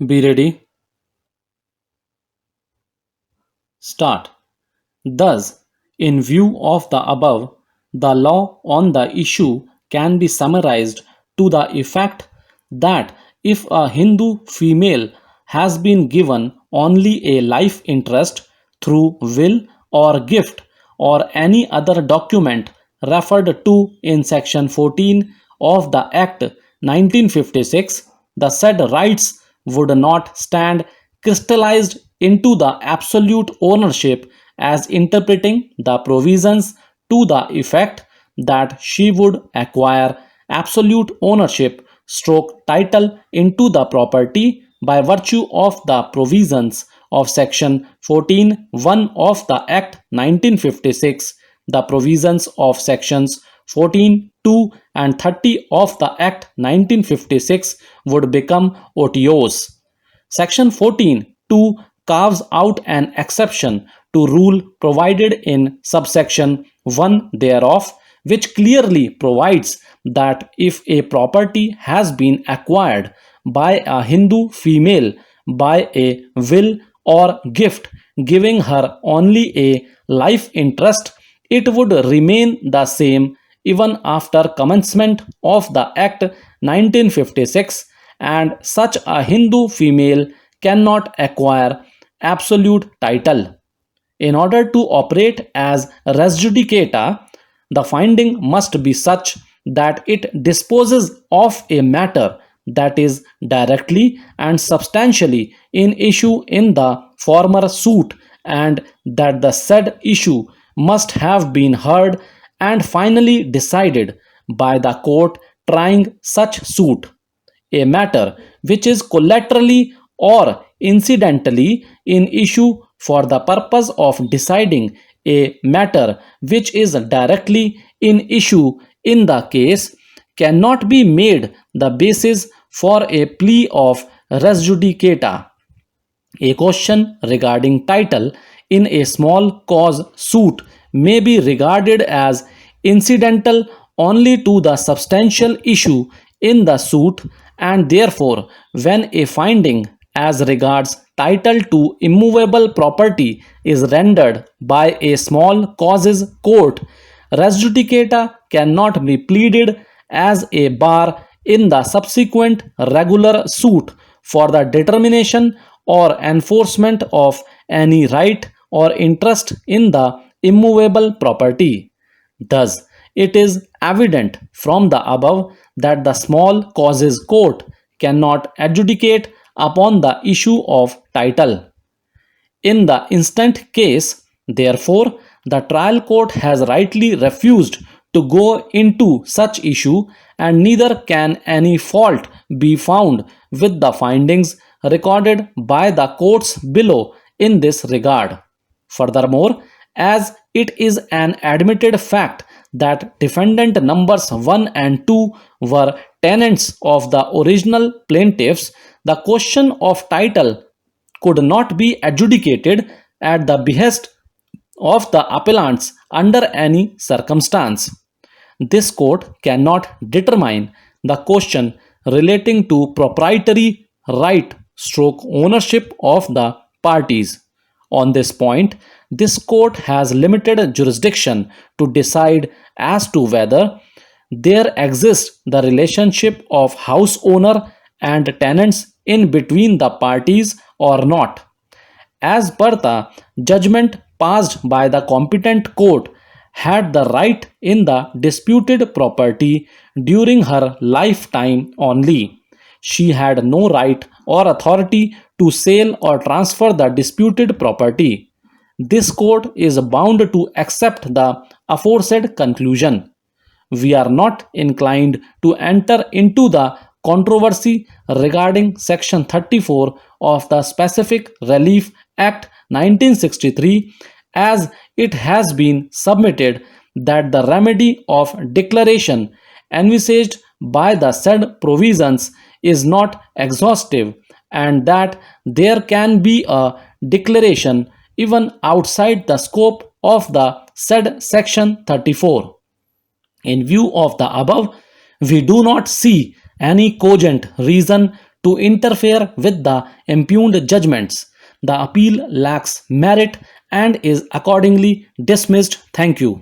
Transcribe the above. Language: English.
Be ready. Start. Thus, in view of the above, the law on the issue can be summarized to the effect that if a Hindu female has been given only a life interest through will or gift or any other document referred to in section 14 of the Act 1956, the said rights would not stand crystallized into the absolute ownership as interpreting the provisions to the effect that she would acquire absolute ownership stroke title into the property by virtue of the provisions of section 14(1) of the Act 1956, the provisions of sections 14(2) and 30 of the Act 1956 would become OTOs. Section 14(2) carves out an exception to rule provided in subsection 1 thereof, which clearly provides that if a property has been acquired by a Hindu female by a will or gift giving her only a life interest, it would remain the same even after commencement of the Act 1956, and such a Hindu female cannot acquire absolute title. In order to operate as res judicata, the finding must be such that it disposes of a matter that is directly and substantially in issue in the former suit, and that the said issue must have been heard and finally decided by the court trying such suit. A matter which is collaterally or incidentally in issue for the purpose of deciding a matter which is directly in issue in the case cannot be made the basis for a plea of res judicata. A question regarding title in a small cause suit may be regarded as incidental only to the substantial issue in the suit, and therefore, when a finding as regards title to immovable property is rendered by a small causes court, res judicata cannot be pleaded as a bar in the subsequent regular suit for the determination or enforcement of any right or interest in the immovable property. Thus, it is evident from the above that the small causes court cannot adjudicate upon the issue of title. In the instant case, therefore, the trial court has rightly refused to go into such issue, and neither can any fault be found with the findings recorded by the courts below in this regard. Furthermore, as it is an admitted fact that defendant numbers 1 and 2 were tenants of the original plaintiffs, the question of title could not be adjudicated at the behest of the appellants under any circumstance. This court cannot determine the question relating to proprietary right stroke ownership of the parties. On this point, this court has limited jurisdiction to decide as to whether there exists the relationship of house owner and tenants in between the parties or not. As per the judgment passed by the competent court, had the right in the disputed property during her lifetime only. She had no right or authority to sell or transfer the disputed property. This court is bound to accept the aforesaid conclusion. We are not inclined to enter into the controversy regarding Section 34 of the Specific Relief Act 1963, as it has been submitted that the remedy of declaration envisaged by the said provisions is not exhaustive, and that there can be a declaration even outside the scope of the said Section 34. In view of the above, we do not see any cogent reason to interfere with the impugned judgments. The appeal lacks merit and is accordingly dismissed. Thank you.